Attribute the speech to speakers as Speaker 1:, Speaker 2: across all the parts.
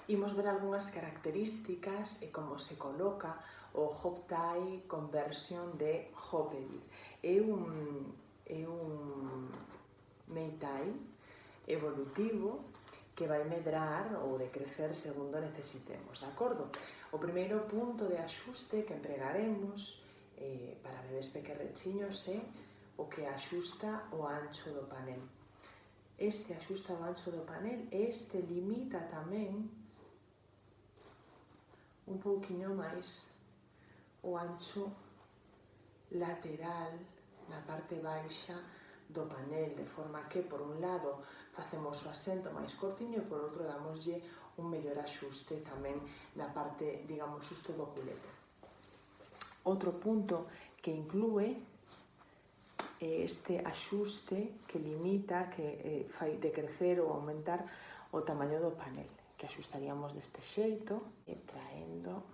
Speaker 1: Imos ver algunhas características e como se coloca o hop tie conversion de Hopedit. É un meitai evolutivo que vai medrar ou decrecer segundo necesitemos, de acordo? O primeiro punto de axuste que empregaremos para bebés pequerrechiños é o que axusta o ancho do panel. Este axusta o ancho do panel e este limita tamén un pouquiño máis o ancho lateral na parte baixa do panel, de forma que, por un lado, facemos o asento máis cortiño e, por outro, damoslle un mellor axuste tamén na parte, digamos, xusto do culete. Outro punto que inclúe é este axuste que limita, que fai decrecer ou aumentar o tamaño do panel, que axustaríamos deste xeito e traendo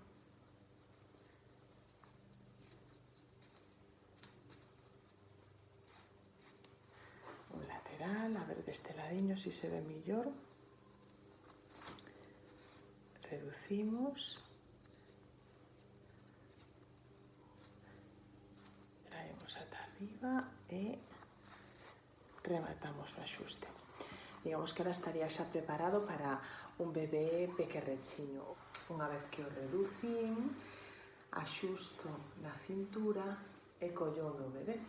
Speaker 1: un lateral, a ver deste ladiño si se ve mellor. Reducimos, traemos ata arriba e rematamos o axuste. Digamos que ahora estaría xa preparado para un bebé pequerrechiño. Unha vez que o reducín, axusto na cintura e collo o meu bebé.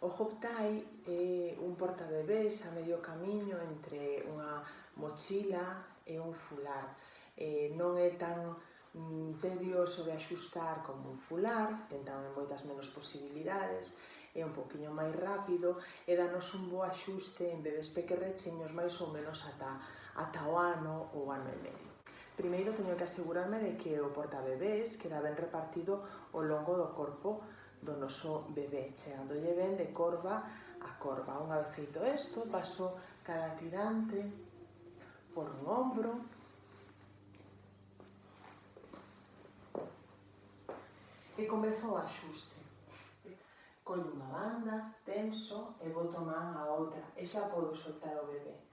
Speaker 1: O hop tie é un portabebés a medio camiño entre unha mochila e un fular. Non é tan tedioso de axustar como un fular, ten tamén moitas menos posibilidades, é un poquinho máis rápido e danos un bo axuste en bebés pequerrechiños máis ou menos ata o ano ou ano e medio. Primeiro teño que asegurarme de que o portabebés queda ben repartido ao longo do corpo do noso bebé, chegándolle ben de corva a corva. Unha vez feito isto, paso cada tirante por un ombro e comezo o axuste. Collo unha banda, tenso e boto man a outra e xa podo soltar o bebé.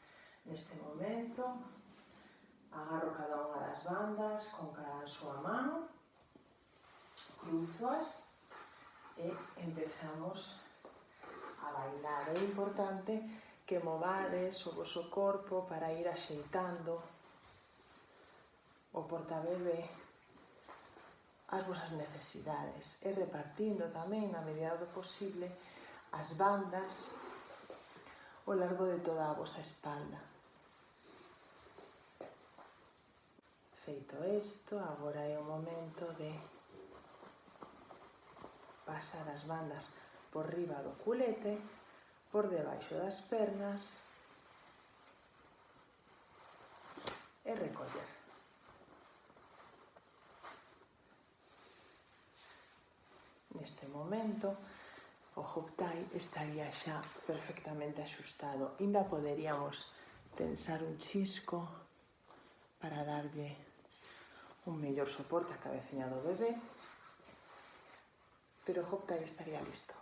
Speaker 1: Neste momento, agarro cada unha das bandas con cada súa man, cruzoas e empezamos a bailar. É importante que movades o voso corpo para ir axeitando o portabebé as vosas necesidades e repartindo tamén, na medida do posible, as bandas ao largo de toda a vosa espalda. Feito isto, agora é o momento de pasar as bandas por riba do culete, por debaixo das pernas e recoller. Neste momento, o hop tie estaría xa perfectamente axustado. Ainda poderíamos tensar un chisco para darlle un mellor soporte á cabeciña do bebé, pero o hop tie estaría listo.